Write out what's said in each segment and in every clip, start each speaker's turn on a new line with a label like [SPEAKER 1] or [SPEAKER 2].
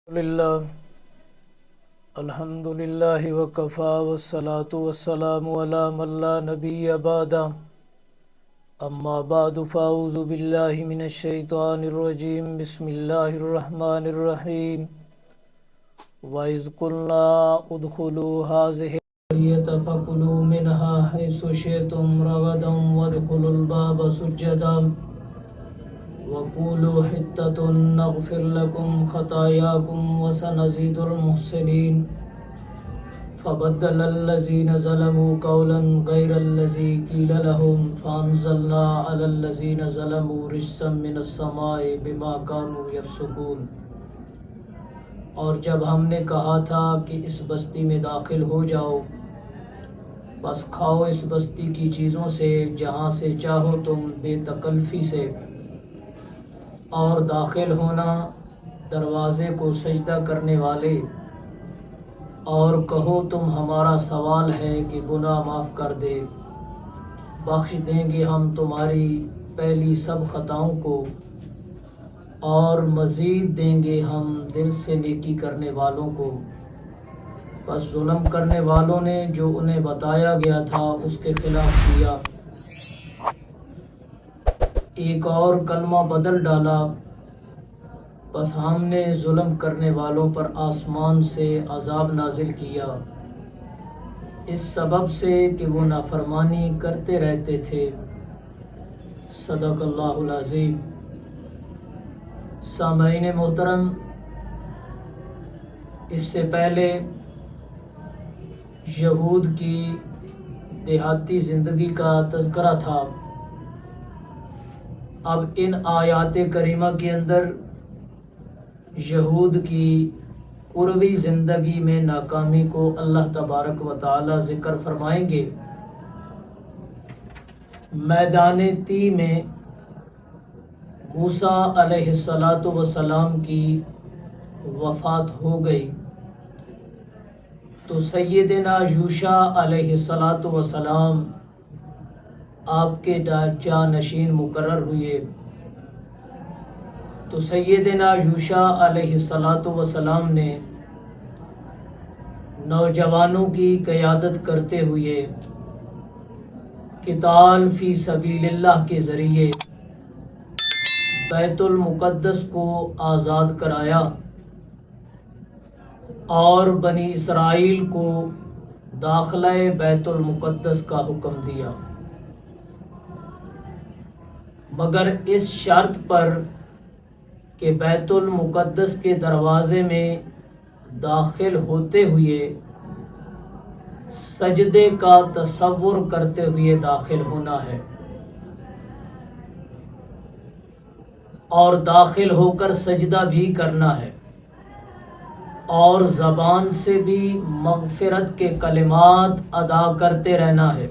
[SPEAKER 1] للہ الحمد للہ وکفا والصلاة والسلام علی من لا نبی بعد اما بعد فاعوذ باللہ من الشیطان الرجیم بسم اللہ الرحمن الرحیم وَإِذْ قُلْنَا ادْخُلُوا هَٰذِهِ الْقَرْيَةَ فَكُلُوا مِنْهَا حَيْثُ شِئْتُمْ رَغَدًا وَادْخُلُوا الْبَابَ سُجَّدًا وَقُولُوا حِطَّةٌ نَغْفِرْ لَكُمْ خَطَايَاكُمْ وَسَنَزِيدُ الْمُحْسِنِينَ فَبَدَّلَ الَّذِينَ ظَلَمُوا قَوْلًا غَيْرَ الَّذِي قِيلَ لَهُمْ فَأَنزَلْنَا عَلَى الَّذِينَ ظَلَمُوا رِجْزًا مِّنَ السَّمَاءِ بِمَا كَانُوا يَفْسُقُونَ۔ اور جب ہم نے کہا تھا کہ اس بستی میں داخل ہو جاؤ، بس کھاؤ اس بستی کی چیزوں سے جہاں سے چاہو تم بے تکلفی سے، اور داخل ہونا دروازے کو سجدہ کرنے والے، اور کہو تم ہمارا سوال ہے کہ گناہ معاف کر دے، بخش دیں گے ہم تمہاری پہلی سب خطاؤں کو، اور مزید دیں گے ہم دل سے نیکی کرنے والوں کو۔ بس ظلم کرنے والوں نے جو انہیں بتایا گیا تھا اس کے خلاف کیا، ایک اور کلمہ بدل ڈالا، بس ہم نے ظلم کرنے والوں پر آسمان سے عذاب نازل کیا، اس سبب سے کہ وہ نافرمانی کرتے رہتے تھے۔ صدق اللہ العظیم۔ سامعین محترم، اس سے پہلے یہود کی دیہاتی زندگی کا تذکرہ تھا۔ اب ان آیات کریمہ کے اندر یہود کی قروی زندگی میں ناکامی کو اللہ تبارک و تعالی ذکر فرمائیں گے۔ میدان تی میں موسیٰ علیہ السلام کی وفات ہو گئی تو سیدنا یوشع علیہ السلام آپ کے جانشین مقرر ہوئے۔ تو سیدنا یوشع علیہ السلام نے نوجوانوں کی قیادت کرتے ہوئے قتال فی سبیل اللہ کے ذریعے بیت المقدس کو آزاد کرایا اور بنی اسرائیل کو داخلہ بیت المقدس کا حکم دیا، مگر اس شرط پر کہ بیت المقدس کے دروازے میں داخل ہوتے ہوئے سجدے کا تصور کرتے ہوئے داخل ہونا ہے، اور داخل ہو کر سجدہ بھی کرنا ہے، اور زبان سے بھی مغفرت کے کلمات ادا کرتے رہنا ہے،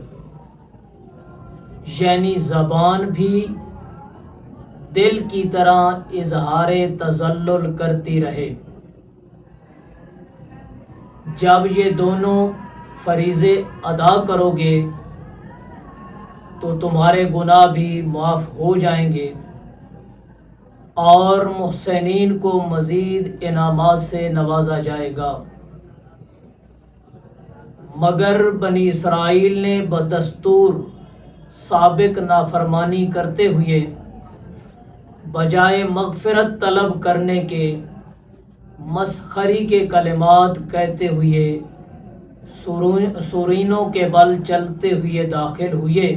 [SPEAKER 1] یعنی زبان بھی دل کی طرح اظہار تذلل کرتی رہے۔ جب یہ دونوں فریضے ادا کرو گے تو تمہارے گناہ بھی معاف ہو جائیں گے، اور محسنین کو مزید انعامات سے نوازا جائے گا۔ مگر بنی اسرائیل نے بدستور سابق نافرمانی کرتے ہوئے بجائے مغفرت طلب کرنے کے مسخری کے کلمات کہتے ہوئے سورینوں کے بل چلتے ہوئے داخل ہوئے،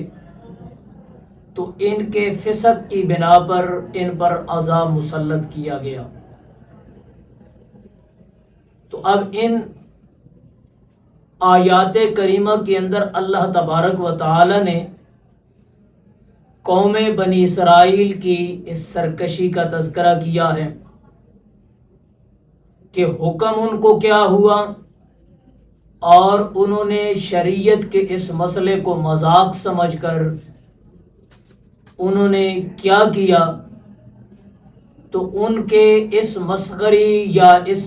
[SPEAKER 1] تو ان کے فسق کی بنا پر ان پر عذاب مسلط کیا گیا۔ تو اب ان آیات کریمہ کے اندر اللہ تبارک و تعالی نے قوم بنی اسرائیل کی اس سرکشی کا تذکرہ کیا ہے کہ حکم ان کو کیا ہوا، اور انہوں نے شریعت کے اس مسئلے کو مذاق سمجھ کر انہوں نے کیا کیا، تو ان کے اس مسخری یا اس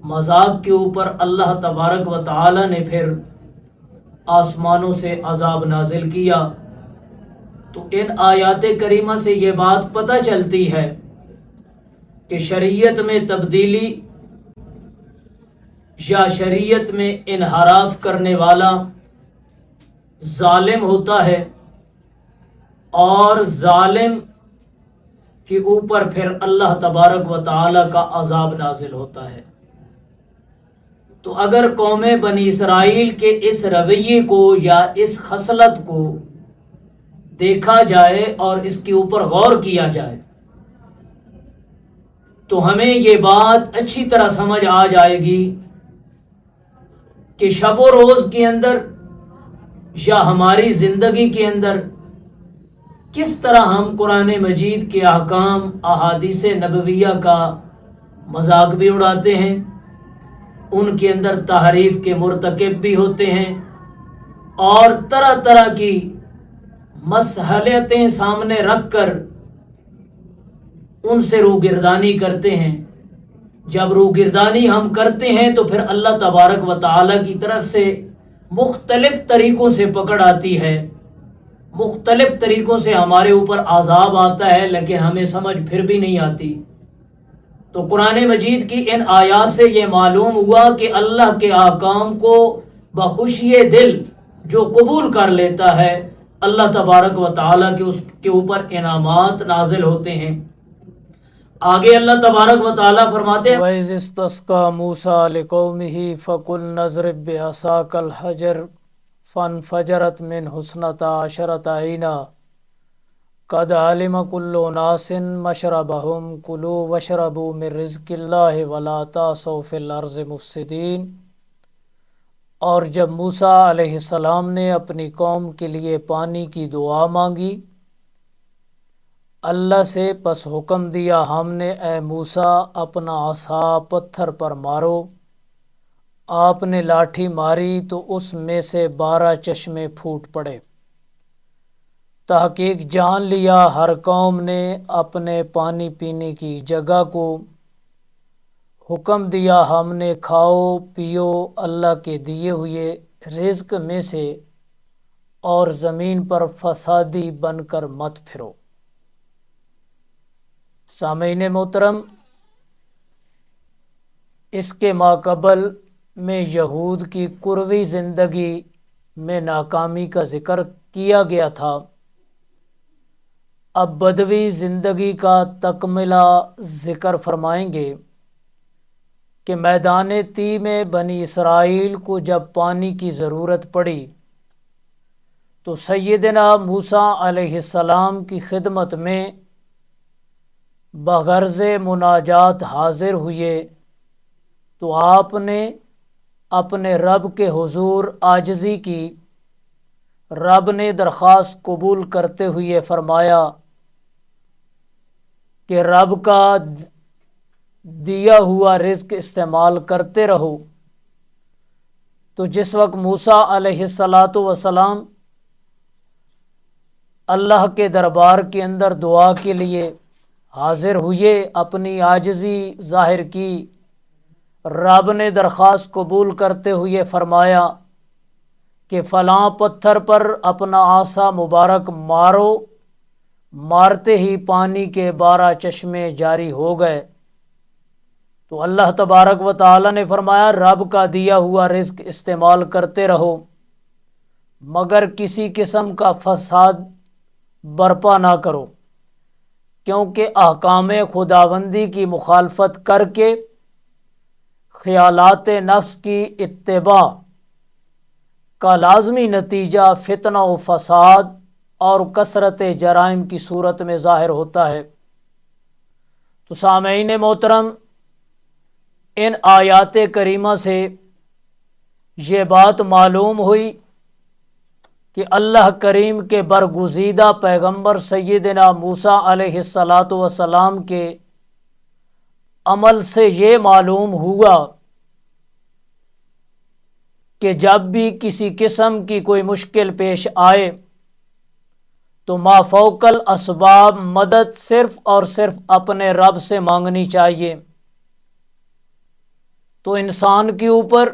[SPEAKER 1] مذاق کے اوپر اللہ تبارک و تعالی نے پھر آسمانوں سے عذاب نازل کیا۔ تو ان آیات کریمہ سے یہ بات پتہ چلتی ہے کہ شریعت میں تبدیلی یا شریعت میں انحراف کرنے والا ظالم ہوتا ہے، اور ظالم کے اوپر پھر اللہ تبارک و تعالی کا عذاب نازل ہوتا ہے۔ تو اگر قوم بنی اسرائیل کے اس رویے کو یا اس خصلت کو دیکھا جائے اور اس کے اوپر غور کیا جائے تو ہمیں یہ بات اچھی طرح سمجھ آ جائے گی کہ شب و روز کے اندر یا ہماری زندگی کے اندر کس طرح ہم قرآن مجید کے احکام، احادیث نبویہ کا مذاق بھی اڑاتے ہیں، ان کے اندر تحریف کے مرتکب بھی ہوتے ہیں، اور طرح طرح کی مصلحتیں سامنے رکھ کر ان سے روگردانی کرتے ہیں۔ جب روگردانی ہم کرتے ہیں تو پھر اللہ تبارک و تعالی کی طرف سے مختلف طریقوں سے پکڑ آتی ہے، مختلف طریقوں سے ہمارے اوپر عذاب آتا ہے، لیکن ہمیں سمجھ پھر بھی نہیں آتی۔ تو قرآن مجید کی ان آیات سے یہ معلوم ہوا کہ اللہ کے احکام کو بخوشی دل جو قبول کر لیتا ہے، اللہ تبارک و تعالیٰ کے اس کے اوپر انعامات نازل ہوتے ہیں۔ آگے اللہ تبارک و تعالیٰ فرماتے ہیں
[SPEAKER 2] وَإِذِ اسْتَسْقَىٰ مُوسَىٰ لِقَوْمِهِ فَقُلْنَا اضْرِب بِّعَصَاكَ الْحَجَرَ فَانفَجَرَتْ مِنْهُ اثْنَتَا عَشْرَةَ عَيْنًا قَدْ عَلِمَ كُلُّ أُنَاسٍ مَّشْرَبَهُمْ كُلُوا وَاشْرَبُوا مِن رِّزْقِ اللَّهِ وَلَا تَعْثَوْا فِي الْأَرْضِ مُفْسِدِينَ۔ اور جب موسیٰ علیہ السلام نے اپنی قوم کے لیے پانی کی دعا مانگی اللہ سے، پس حکم دیا ہم نے اے موسیٰ اپنا عصا پتھر پر مارو۔ آپ نے لاٹھی ماری تو اس میں سے 12 چشمے پھوٹ پڑے۔ تحقیق جان لیا ہر قوم نے اپنے پانی پینے کی جگہ کو۔ حکم دیا ہم نے کھاؤ پیو اللہ کے دیے ہوئے رزق میں سے، اور زمین پر فسادی بن کر مت پھرو۔ سامعین محترم، اس کے ماقبل میں یہود کی کروی زندگی میں ناکامی کا ذکر کیا گیا تھا۔ اب بدوی زندگی کا تکملہ ذکر فرمائیں گے کہ میدان طی میں بنی اسرائیل کو جب پانی کی ضرورت پڑی تو سیدنا موسیٰ علیہ السلام کی خدمت میں بغرض مناجات حاضر ہوئے تو آپ نے اپنے رب کے حضور عاجزی کی۔ رب نے درخواست قبول کرتے ہوئے فرمایا کہ رب کا دیا ہوا رزق استعمال کرتے رہو۔ تو جس وقت موسیٰ علیہ السلام اللہ کے دربار کے اندر دعا کے لیے حاضر ہوئے، اپنی عاجزی ظاہر کی، رب نے درخواست قبول کرتے ہوئے فرمایا کہ فلاں پتھر پر اپنا عصا مبارک مارو۔ مارتے ہی پانی کے 12 چشمے جاری ہو گئے۔ تو اللہ تبارک و تعالی نے فرمایا رب کا دیا ہوا رزق استعمال کرتے رہو، مگر کسی قسم کا فساد برپا نہ کرو، کیونکہ احکام خداوندی کی مخالفت کر کے خیالات نفس کی اتباع کا لازمی نتیجہ فتنہ و فساد اور کثرت جرائم کی صورت میں ظاہر ہوتا ہے۔ تو سامعین محترم، ان آیات کریمہ سے یہ بات معلوم ہوئی کہ اللہ کریم کے برگزیدہ پیغمبر سیدنا موسیٰ علیہ السلام کے عمل سے یہ معلوم ہوا کہ جب بھی کسی قسم کی کوئی مشکل پیش آئے تو مافوق الاسباب مدد صرف اور صرف اپنے رب سے مانگنی چاہیے۔ تو انسان کے اوپر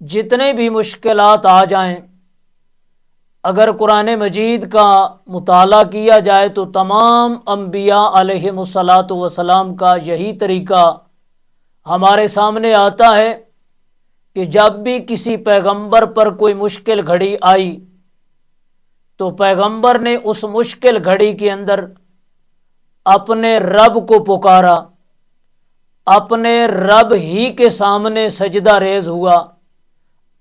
[SPEAKER 2] جتنے بھی مشکلات آ جائیں، اگر قرآن مجید کا مطالعہ کیا جائے تو تمام انبیاء علیہم الصلاۃ والسلام کا یہی طریقہ ہمارے سامنے آتا ہے کہ جب بھی کسی پیغمبر پر کوئی مشکل گھڑی آئی تو پیغمبر نے اس مشکل گھڑی کے اندر اپنے رب کو پکارا، اپنے رب ہی کے سامنے سجدہ ریز ہوا،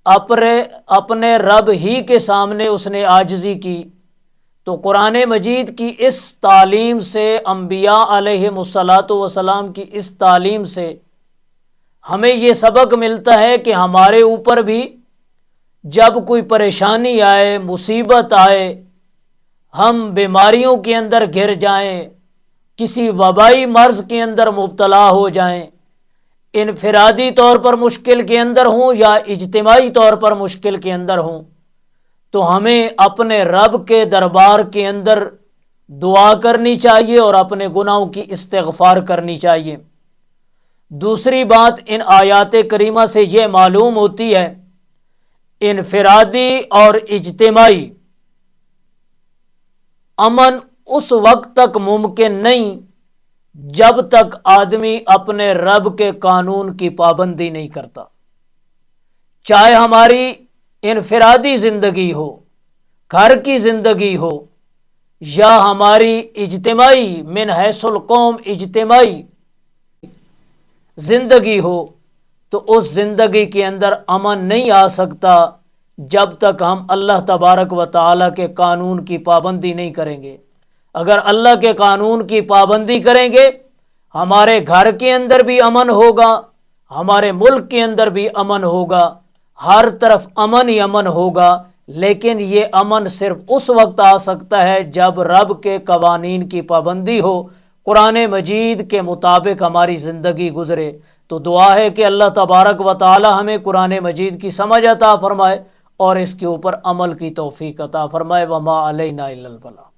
[SPEAKER 2] اپنے رب ہی کے سامنے اس نے عاجزی کی۔ تو قرآن مجید کی اس تعلیم سے، انبیاء علیہم الصلاۃ والسلام کی اس تعلیم سے ہمیں یہ سبق ملتا ہے کہ ہمارے اوپر بھی جب کوئی پریشانی آئے، مصیبت آئے، ہم بیماریوں کے اندر گر جائیں، کسی وبائی مرض کے اندر مبتلا ہو جائیں، انفرادی طور پر مشکل کے اندر ہوں یا اجتماعی طور پر مشکل کے اندر ہوں، تو ہمیں اپنے رب کے دربار کے اندر دعا کرنی چاہیے اور اپنے گناہوں کی استغفار کرنی چاہیے۔ دوسری بات ان آیات کریمہ سے یہ معلوم ہوتی ہے، انفرادی اور اجتماعی امن اس وقت تک ممکن نہیں جب تک آدمی اپنے رب کے قانون کی پابندی نہیں کرتا، چاہے ہماری انفرادی زندگی ہو، گھر کی زندگی ہو، یا ہماری اجتماعی من حیث القوم اجتماعی زندگی ہو، تو اس زندگی کے اندر امن نہیں آ سکتا جب تک ہم اللہ تبارک و تعالیٰ کے قانون کی پابندی نہیں کریں گے۔ اگر اللہ کے قانون کی پابندی کریں گے، ہمارے گھر کے اندر بھی امن ہوگا، ہمارے ملک کے اندر بھی امن ہوگا، ہر طرف امن ہی امن ہوگا۔ لیکن یہ امن صرف اس وقت آ سکتا ہے جب رب کے قوانین کی پابندی ہو، قرآن مجید کے مطابق ہماری زندگی گزرے۔ تو دعا ہے کہ اللہ تبارک و تعالی ہمیں قرآن مجید کی سمجھ عطا فرمائے اور اس کے اوپر عمل کی توفیق عطا فرمائے۔ وما علینا الا البلاغ۔